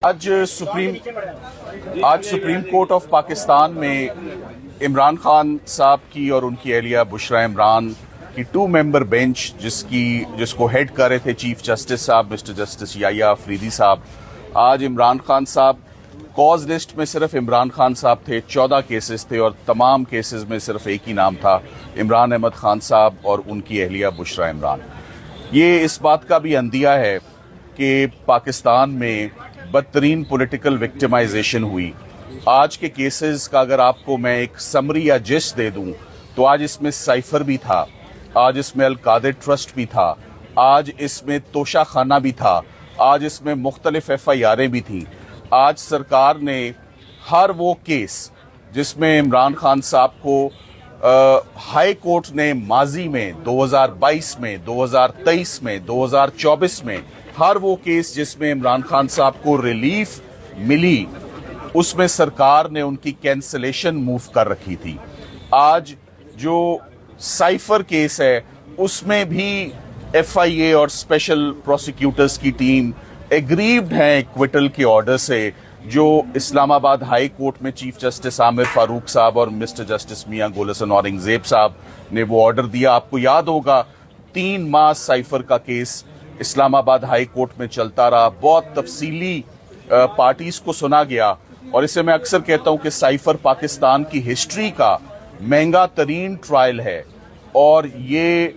आज supreme court of Pakistan में इमरान खान साहब की और उनकी अहलिया बुशरा इमरान की 2 मेंबर बेंच जिसको हेड कर रहे थे चीफ जस्टिस साहब मिस्टर जस्टिस याह्या अफरीदी साहब। आज इमरान खान साहब कॉज लिस्ट में सिर्फ इमरान खान साहब थे, 14 केसेस थे और तमाम केसेस में सिर्फ एक ही नाम था, इमरान अहमद खान साहब और उनकी अहलिया बुशरा इमरान। ये इस बात का भी अंदिया है कि पाकिस्तान में बदतरीन पॉलिटिकल विक्टिमाइजेशन हुई। आज के केसेस का अगर आपको मैं एक समरी या जिस्ट दे दूं तो आज इसमें साइफर भी था, आज इसमें अल कादिर ट्रस्ट भी था, आज इसमें तोशा खाना भी था, आज इसमें मुख्तलिफ FIR'ें भी थी। आज सरकार ने हर वो केस जिसमें इमरान खान साहब को हाई कोर्ट ने माजी में 2022 में 2023 में 2024 में हर वो केस जिसमें इमरान खान साहब को रिलीफ मिली उसमें सरकार ने उनकी कैंसलेशन मूव कर रखी थी। आज जो साइफर केस है उसमें भी FIA और स्पेशल प्रोसिक्यूटर्स की टीम एग्रीव्ड है एक्विटल के ऑर्डर से जो इस्लामाबाद हाई कोर्ट में चीफ जस्टिस आमिर फारूक साहब और मिस्टर जस्टिस मियां गुल हसन औरंगजेब साहब ने वो ऑर्डर दिया। आपको याद होगा 3 माह साइफर का केस इस्लामाबाद हाई कोर्ट में चलता रहा, बहुत तफसीली पार्टीज को सुना गया और इसे मैं अक्सर कहता हूं कि साइफर पाकिस्तान की हिस्ट्री का महंगा तरीन ट्रायल है और ये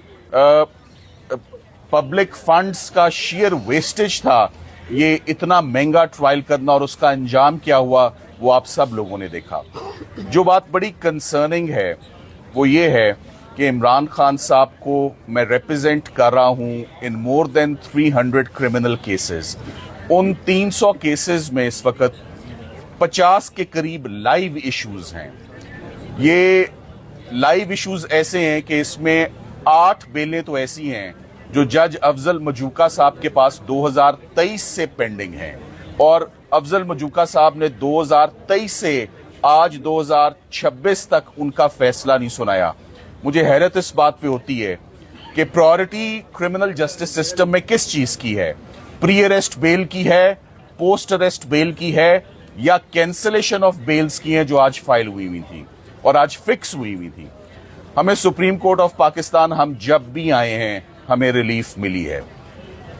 पब्लिक फंड्स का शेयर वेस्टेज था ये इतना महंगा ट्रायल करना और उसका अंजाम क्या हुआ वो आप सब लोगों ने देखा। जो बात बड़ी कंसर्निंग है वो ये है कि इमरान खान साहब को मैं रिप्रेजेंट कर रहा हूं इन मोर देन 300 क्रिमिनल केसेस। उन 300 केसेस में इस वक्त 50 के करीब लाइव इश्यूज हैं। ये लाइव इश्यूज ऐसे हैं कि इसमें 8 बेलें तो ऐसी हैं जो जज अफजल मजूका साहब के पास 2023 से पेंडिंग हैं और अफजल मजूका साहब ने 2023 से आज 2026 तक उनका फैसला नहीं सुनाया। मुझे हैरत इस बात पे होती है कि प्रायोरिटी क्रिमिनल जस्टिस सिस्टम में किस चीज की है, प्री अरेस्ट बेल की है, पोस्ट अरेस्ट बेल की है या कैंसलेशन ऑफ बेल्स की है जो आज फाइल हुई थी और आज फिक्स हुई थी। हमें सुप्रीम कोर्ट ऑफ पाकिस्तान हम जब भी आए हैं हमें रिलीफ मिली है।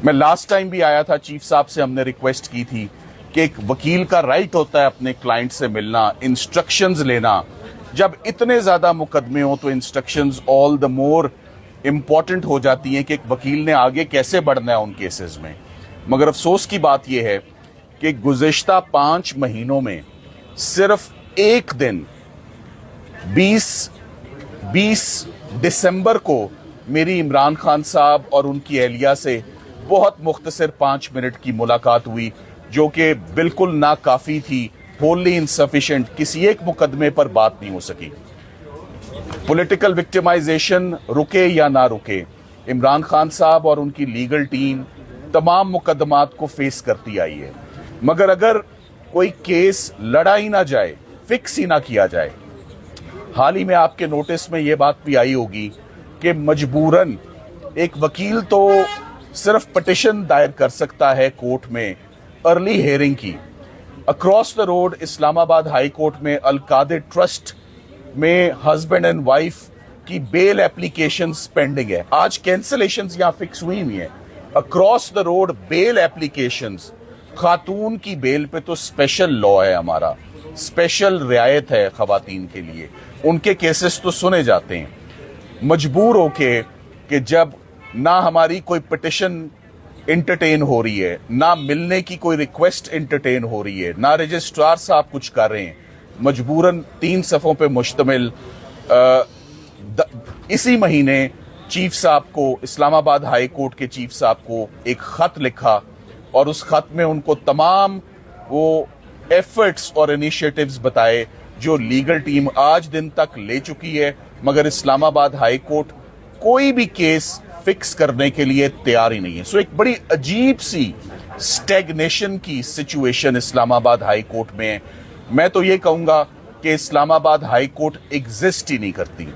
मैं लास्ट टाइम भी आया था, चीफ साहब से हमने रिक्वेस्ट की थी कि एक वकील का राइट होता है अपने क्लाइंट से मिलना, इंस्ट्रक्शंस लेना। जब इतने ज्यादा मुकदमे हो तो instructions all the more important हो जाती हैं कि एक वकील ने आगे कैसे बढ़ना है उन केसेस में। मगर अफसोस की बात यह है कि गुज़िश्ता 5 महीनों में सिर्फ एक दिन 20 दिसंबर को मेरी इमरान खान साहब और उनकी अहलिया से बहुत मुख्तसर 5 मिनट की मुलाकात हुई जो कि बिल्कुल नाकाफी थी, होली इनसफिशिएंट, किसी एक मुकदमे पर बात नहीं हो सकी। पॉलिटिकल विक्टिमाइजेशन रुके या ना रुके, इमरान खान साहब और उनकी लीगल टीम तमाम मुकदमात को फेस करती आई है। मगर अगर कोई केस लड़ा ही ना जाए, फिक्स ही ना किया जाए, हाल ही में आपके नोटिस में यह बात भी आई होगी कि मजबूरन एक वकील तो सिर्फ पिटिशन दायर कर सकता है कोर्ट में अर्ली हियरिंग की। Across the road Islamabad high court में अल कादिर ट्रस्ट में हस्बैंड एंड वाइफ की बेल एप्लीकेशंस पेंडिंग है। आज कैंसलेशंस यहां फिक्स हुई है। Across the road bail applications, खातून की बेल पे तो स्पेशल लॉ है, हमारा स्पेशल रियायत है खवातीन के लिए, उनके केसेस तो सुने जाते हैं। मजबूर होके कि जब ना हमारी कोई पिटिशन इंटरटेन हो रही है, ना मिलने की कोई रिक्वेस्ट इंटरटेन हो रही है, ना रजिस्ट्रार साहब कुछ कर रहे हैं, मजबूरन 3 सफ़ों पे मुश्तमिल इसी महीने चीफ साहब को, इस्लामाबाद हाई कोर्ट के चीफ साहब को एक खत लिखा और उस खत में उनको तमाम वो एफर्ट्स और इनिशिएटिव्स बताए जो लीगल टीम आज दिन तक ले चुकी है, मगर इस्लामाबाद हाई कोर्ट कोई भी केस फिक्स करने के लिए तैयार ही नहीं है। सो एक बड़ी अजीब सी स्टैग्नेशन की सिचुएशन इस्लामाबाद हाई कोर्ट में है। मैं तो ये कहूंगा कि इस्लामाबाद हाई कोर्ट एग्जिस्ट ही नहीं करती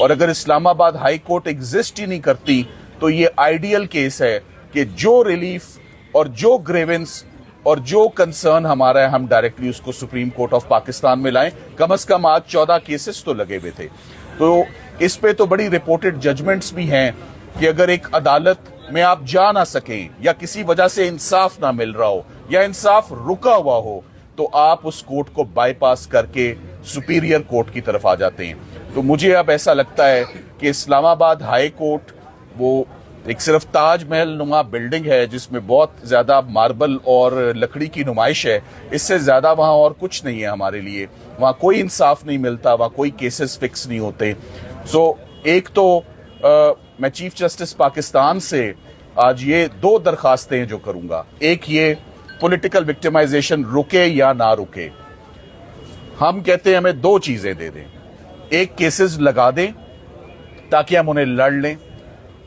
और अगर इस्लामाबाद हाई कोर्ट एग्जिस्ट ही नहीं करती तो ये आइडियल केस है कि जो रिलीफ और जो ग्रेवेंस और जो कंसर्न हमारा है हम डायरेक्टली उसको सुप्रीम कोर्ट ऑफ पाकिस्तान में लाएं। कम से कम आज 14 केसेस तो लगे हुए थे, तो इस पे तो बड़ी रिपोर्टेड जजमेंट्स भी हैं कि अगर एक अदालत में आप जा ना सकें या किसी वजह से इंसाफ ना मिल रहा हो या इंसाफ रुका हुआ हो तो आप उस कोर्ट को बाईपास करके सुपीरियर कोर्ट की तरफ आ जाते हैं। तो मुझे अब ऐसा लगता है कि इस्लामाबाद हाई कोर्ट वो एक सिर्फ ताजमहल नुमा बिल्डिंग है जिसमें बहुत ज्यादा मार्बल और लकड़ी की नुमाइश है, इससे ज्यादा वहां और कुछ नहीं है हमारे लिए। वहां कोई इंसाफ नहीं मिलता, वहां कोई केसेस फिक्स नहीं होते। एक तो मैं चीफ जस्टिस पाकिस्तान से आज ये 2 दरखास्तें जो करूंगा, एक ये पॉलिटिकल विक्टिमाइजेशन रुके या ना रुके, हम कहते हैं हमें 2 चीजें दे दें। एक, केसेस लगा दें ताकि हम उन्हें लड़ लें,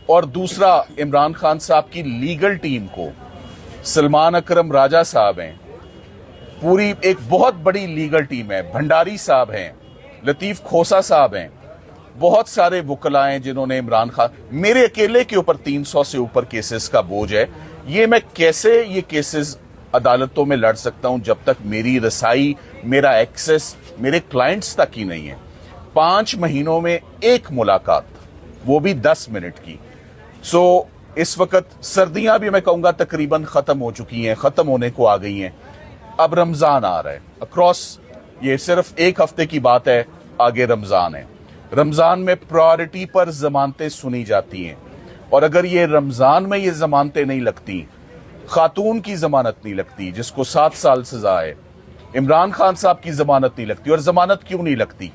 और दूसरा इमरान खान साहब की लीगल टीम को, सलमान अकरम राजा साहब हैं, पूरी एक बहुत बड़ी लीगल टीम है, भंडारी साहब हैं, लतीफ खोसा साहब हैं, बहुत सारे वकला हैं जिन्होंने इमरान खान, मेरे अकेले के ऊपर 300 से ऊपर केसेस का बोझ है। ये मैं कैसे ये केसेस अदालतों में लड़ सकता हूं जब तक मेरी रसाई, मेरा एक्सेस मेरे क्लाइंट्स तक ही नहीं है। 5 महीनों में एक मुलाकात, वो भी 10 मिनट की। इस वक्त सर्दियां भी मैं कहूंगा तकरीबन खत्म हो चुकी हैं, खत्म होने को आ गई हैं। अब रमजान आ रहा है, अक्रॉस ये सिर्फ 1 हफ्ते की बात है, आगे रमजान है। रमजान में प्रायोरिटी पर जमानतें सुनी जाती हैं, और अगर ये रमजान में ये जमानतें नहीं लगती, खातून की जमानत नहीं लगती जिसको 7 साल सजा है, इमरान खान साहब की जमानत नहीं लगती। और जमानत क्यों नहीं लगती?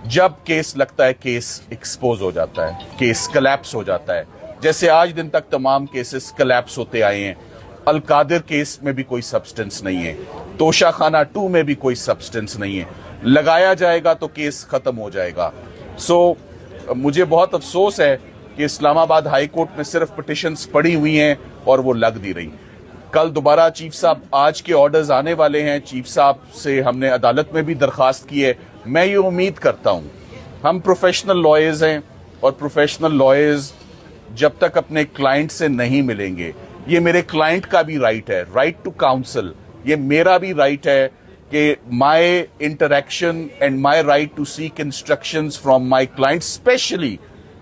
जब केस लगता है केस एक्सपोज हो जाता है, केस कलैप्स हो जाता है, जैसे आज दिन तक तमाम केसेस कलैप्स होते आए हैं। अलकादिर केस में भी कोई सब्सटेंस नहीं है, तोशाखाना 2 में भी कोई सब्सटेंस नहीं है, लगाया जाएगा तो केस खत्म हो जाएगा। मुझे बहुत अफसोस है कि इस्लामाबाद हाई कोर्ट में सिर्फ पिटिशंस पड़ी हुई हैं और वो लग नहीं रही। कल दोबारा चीफ साहब, आज के ऑर्डर्स आने वाले हैं, चीफ साहब से हमने अदालत में भी दरखास्त की है। मैं ये उम्मीद करता हूं, हम प्रोफेशनल लॉयर्स हैं और प्रोफेशनल लॉयर्स जब तक अपने क्लाइंट से नहीं मिलेंगे, ये मेरे क्लाइंट का भी राइट है, राइट टू काउंसिल, ये मेरा भी राइट है कि my interaction and my right to seek instructions from my client, specially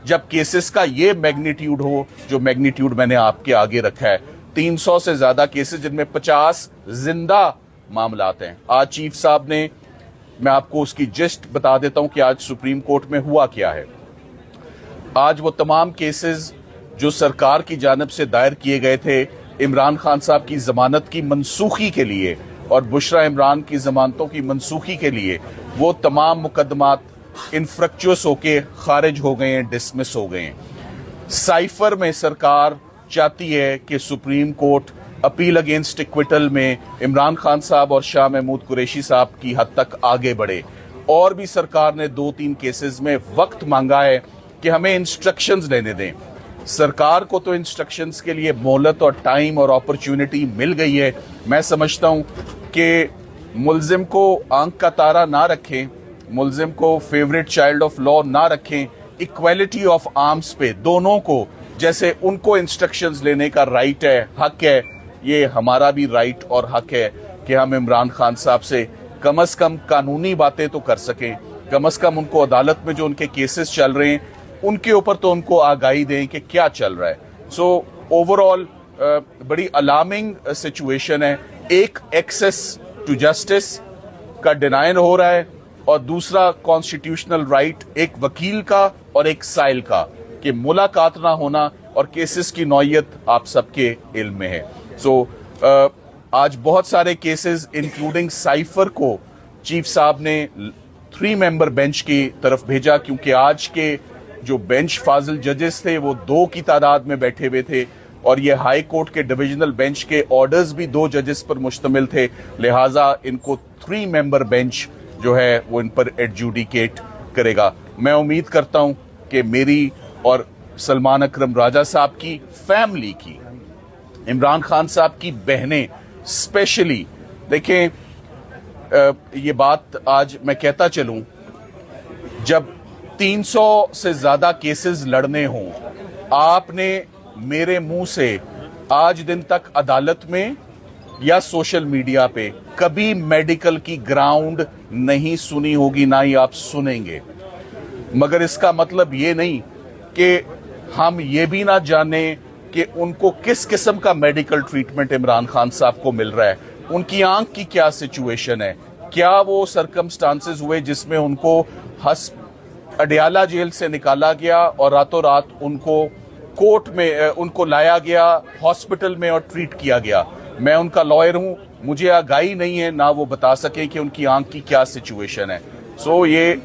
जब केसेस का ये मैग्नीट्यूड हो जो मैग्नीट्यूड मैंने आपके आगे रखा है। 300 से ज्यादा केसेस जिनमें 50 जिंदा मामलात हैं। आज चीफ साहब ने, मैं आपको उसकी जिस्ट बता देता हूं कि आज सुप्रीम कोर्ट में हुआ क्या है। आज वो तमाम केसेस जो सरकार की जानिब से दायर किए गए थे इमरान खान साहब की जमानत की मनसूखी के लिए और बुशरा इमरान की जमानतों की मनसूखी के लिए, वो तमाम मुकदमात इनफ्रक्चुअस होके खारिज हो गए हैं, डिसमिस हो गए हैं। साइफर में सरकार चाहती है कि supreme court appeal against acquittal में इमरान खान साहब और शाह महमूद कुरैशी साहब की हद तक आगे बढ़े, और भी सरकार ने 2-3 केसेस में वक्त मांगा है कि हमें इंस्ट्रक्शंस लेने दें। सरकार को तो इंस्ट्रक्शंस के लिए मोहलत और टाइम और अपॉर्चुनिटी मिल गई है। मैं समझता हूं कि मुल्जिम को आंख का तारा ना रखें, मुल्जिम को फेवरेट चाइल्ड ऑफ लॉ ना रखें, इक्वालिटी ऑफ आर्म्स पे दोनों को, जैसे उनको इंस्ट्रक्शंस लेने का राइट है, हक है, ये हमारा भी राइट और हक है कि हम इमरान खान साहब से कम कानूनी बातें तो कर सकें, कम उनको अदालत में जो उनके केसेस चल रहे हैं उनके ऊपर तो उनको आगाही दें कि क्या चल रहा है। ओवरऑल बड़ी अलार्मिंग सिचुएशन है। एक, एक्सेस टू जस्टिस का डिनायल हो रहा है, और दूसरा कॉन्स्टिट्यूशनल राइट एक वकील का और एक साइल का कि मुलाकात ना होना, और केसेस की नौयत आप सबके इल्म में है। आज बहुत सारे केसेस इंक्लूडिंग साइफर को चीफ साहब ने 3 मेंबर बेंच की तरफ भेजा, क्योंकि आज के जो बेंच फाजिल जजेस थे वो 2 की तादाद में बैठे हुए थे, और ये हाई कोर्ट के डिविजनल बेंच के ऑर्डर्स भी 2 जजेस पर मुश्तमिल थे, लिहाजा इनको 3 मेंबर बेंच जो है वो इन पर एडजुडिकेट करेगा। मैं उम्मीद करता हूं कि मेरी और सलमान अकरम राजा साहब की फैमिली की, इमरान खान साहब की बहनें स्पेशली, देखें ये बात आज मैं कहता चलूं, जब 300 से ज्यादा केसेस लड़ने हों, आपने मेरे मुंह से आज दिन तक अदालत में या सोशल मीडिया पे कभी मेडिकल की ग्राउंड नहीं सुनी होगी, ना ही आप सुनेंगे। मगर इसका मतलब ये नहीं कि हम ये भी ना जाने कि उनको किस किस्म का मेडिकल ट्रीटमेंट इमरान खान साहब को मिल रहा है, उनकी आंख की क्या सिचुएशन है, क्या वो सर्कमस्टांसेस हुए जिसमें उनको अडियाला जेल से निकाला गया और रातों रात उनको कोर्ट में उनको लाया गया हॉस्पिटल में और ट्रीट किया गया। मैं उनका लॉयर हूं, मुझे आगाही नहीं है ना वो बता सके कि उनकी आंख की क्या सिचुएशन है। सो ये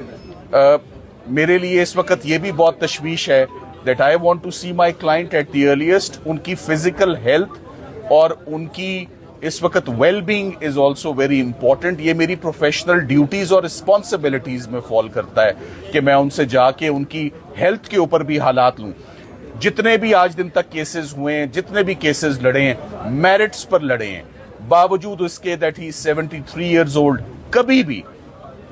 मेरे लिए इस वक्त ये भी बहुत तशवीश है that I want to see my client at the earliest. उनकी फिजिकल हेल्थ और उनकी इस वक्त well being is also very important. ये मेरी प्रोफेशनल ड्यूटीज और रिस्पॉन्सिबिलिटीज में फॉल करता है कि मैं उनसे जाके उनकी हेल्थ के ऊपर भी हालात लूं। जितने भी आज दिन तक केसेस हुए हैं, जितने भी केसेस लड़े हैं, मेरिट्स पर लड़े हैं, बावजूद उसके दैट ही 73 इयर्स ओल्ड, कभी भी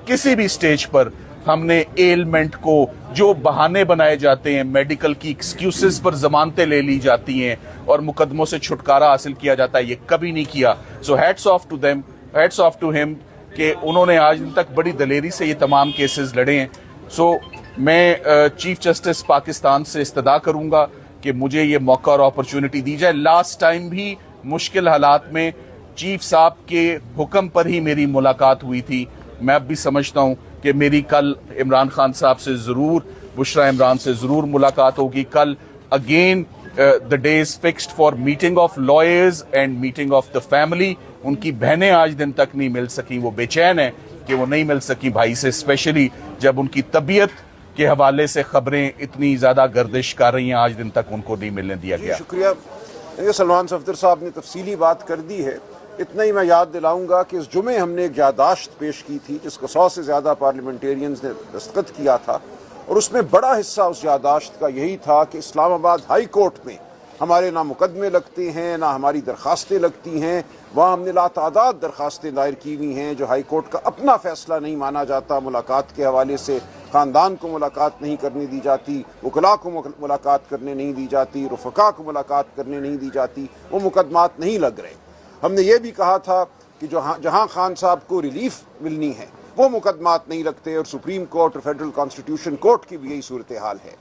किसी भी स्टेज पर हमने एलमेंट को, जो बहाने बनाए जाते हैं, मेडिकल की एक्सक्यूजेस पर जमानतें ले ली जाती हैं और मुकदमों से छुटकारा हासिल किया जाता है, ये कभी नहीं किया। So hats off to them, hats off to him कि उन्होंने आज दिन तक बड़ी दलेरी से ये तमाम केसेस लड़े हैं। सो मैं चीफ जस्टिस पाकिस्तान से इस्तदा करूंगा कि मुझे ये मौका और अपॉर्चुनिटी दी जाए। लास्ट टाइम भी मुश्किल हालात में चीफ साहब के हुक्म पर ही मेरी मुलाकात हुई थी। मैं अब भी समझता हूं कि मेरी कल इमरान खान साहब से जरूर, बुशरा इमरान से जरूर मुलाकात होगी। कल again the day is fixed for meeting of lawyers and meeting of the family. उनकी बहनें आज दिन तक नहीं मिल सकी, वो बेचैन है कि वो नहीं मिल सकी भाई से, स्पेशली जब उनकी तबीयत के हवाले से खबरें इतनी ज्यादा गर्दिश कर रही हैं, आज दिन तक उनको नहीं मिलने दिया गया। शुक्रिया। सलमान सफदर साहब ने तफसीली बात कर दी है। इतना ही मैं याद दिलाऊंगा कि इस जुमे हमने एक यादाश्त पेश की थी जिसको 100 से ज्यादा पार्लियामेंटेरियंस ने दस्तखत किया था, और उसमें बड़ा हिस्सा उस यादाश्त का यही था कि इस्लामाबाद हाई कोर्ट में हमारे ना मुकदमे लगते हैं, ना हमारी दरखास्तें लगती हैं। वहाँ हमने लातादाद दरखास्तें दायर की हुई हैं जो हाई कोर्ट का अपना फैसला नहीं माना जाता। मुलाकात के हवाले से ख़ानदान को मुलाकात नहीं करने दी जाती, वकला को मुलाकात करने नहीं दी जाती, रुफ़का को मुलाकात करने नहीं दी जाती, वो मुकदमात नहीं लग रहे। हमने ये भी कहा था कि जहाँ खान साहब को रिलीफ मिलनी है वो मुकदमात नहीं लगते, और सुप्रीम कोर्ट और फेडरल कॉन्स्टिट्यूशन कोर्ट की भी यही सूरत हाल है।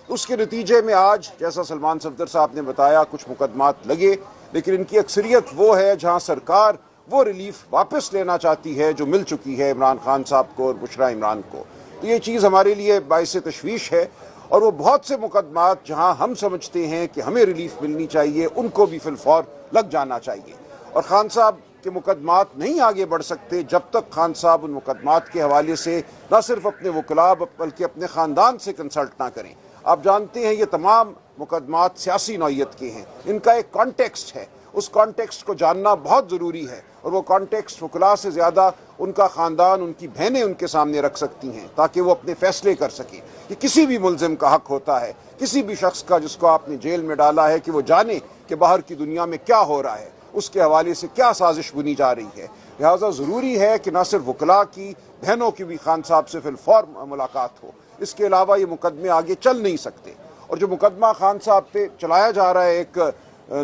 उसके नतीजे में आज, जैसा सलमान सफदर साहब ने बताया, कुछ मुकदमात लगे, लेकिन इनकी अक्सरियत वो है जहां सरकार वो रिलीफ वापस लेना चाहती है जो मिल चुकी है इमरान खान साहब को और बुशरा इमरान को। तो ये चीज़ हमारे लिए बाइस तशवीश है, और वो बहुत से मुकदमात जहां हम समझते हैं कि हमें रिलीफ मिलनी चाहिए, उनको भी फिलफौर लग जाना चाहिए। और खान साहब के मुकदमात नहीं आगे बढ़ सकते जब तक खान साहब उन मुकदमात के हवाले से न सिर्फ अपने वकला बल्कि अपने ख़ानदान से कंसल्ट ना करें। आप जानते हैं ये तमाम मुकदमात सियासी नौयत के हैं, इनका एक कॉन्टेक्स्ट है, उस कॉन्टेक्स्ट को जानना बहुत ज़रूरी है, और वो कॉन्टेक्स्ट वकला से ज़्यादा उनका ख़ानदान, उनकी बहनें उनके सामने रख सकती हैं ताकि वो अपने फैसले कर सकें। कि किसी भी मुलजिम का हक होता है, किसी भी शख्स का जिसको आपने जेल में डाला है, कि वो जाने कि बाहर की दुनिया में क्या हो रहा है, उसके हवाले से क्या साजिश बुनी जा रही है। लिहाजा ज़रूरी है कि न सिर्फ वकला की, बहनों की भी खान साहब से फिलफौर मुलाकात हो। इसके अलावा ये मुकदमे आगे चल नहीं सकते। और जो मुकदमा खान साहब पे चलाया जा रहा है एक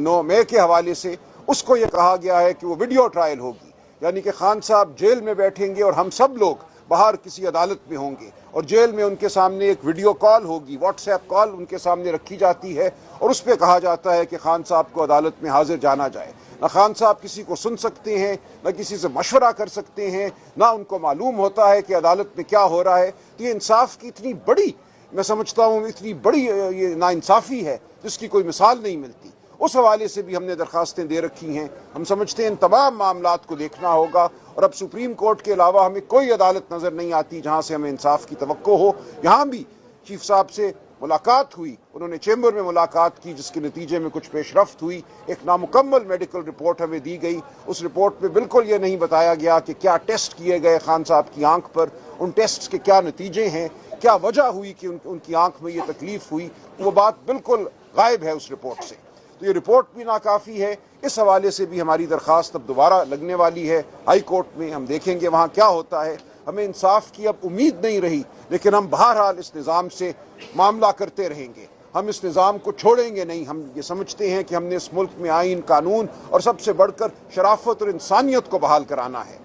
9 मई के हवाले से, उसको ये कहा गया है कि वो वीडियो ट्रायल होगी, यानी कि खान साहब जेल में बैठेंगे और हम सब लोग बाहर किसी अदालत में होंगे, और जेल में उनके सामने एक वीडियो कॉल होगी, व्हाट्सएप कॉल उनके सामने रखी जाती है, और उस पर कहा जाता है कि खान साहब को अदालत में हाजिर जाना जाए। न खान साहब किसी को सुन सकते हैं, न किसी से मशवरा कर सकते हैं, ना उनको मालूम होता है कि अदालत में क्या हो रहा है। तो ये इंसाफ की इतनी बड़ी, मैं समझता हूँ इतनी बड़ी ये नाइंसाफ़ी है जिसकी कोई मिसाल नहीं मिलती। उस हवाले से भी हमने दरखास्तें दे रखी हैं। हम समझते हैं इन तमाम मामलात को देखना होगा, और अब सुप्रीम कोर्ट के अलावा हमें कोई अदालत नज़र नहीं आती जहाँ से हमें इंसाफ की तवक्को हो। यहाँ भी चीफ साहब से मुलाकात हुई, उन्होंने चेंबर में मुलाकात की, जिसके नतीजे में कुछ पेशरफ्त हुई। एक नामुकम्मल मेडिकल रिपोर्ट हमें दी गई। उस रिपोर्ट में बिल्कुल ये नहीं बताया गया कि क्या टेस्ट किए गए खान साहब की आंख पर, उन टेस्ट के क्या नतीजे हैं, क्या वजह हुई कि उनकी आंख में ये तकलीफ हुई। वो बात बिल्कुल गायब है उस रिपोर्ट से। तो ये रिपोर्ट भी नाकाफ़ी है। इस हवाले से भी हमारी दरख्वास्त अब दोबारा लगने वाली है हाई कोर्ट में। हम देखेंगे वहाँ क्या होता है। हमें इंसाफ की अब उम्मीद नहीं रही, लेकिन हम बहरहाल इस निज़ाम से मामला करते रहेंगे। हम इस निज़ाम को छोड़ेंगे नहीं। हम ये समझते हैं कि हमने इस मुल्क में आइन, कानून और सबसे बढ़कर शराफत और इंसानियत को बहाल कराना है।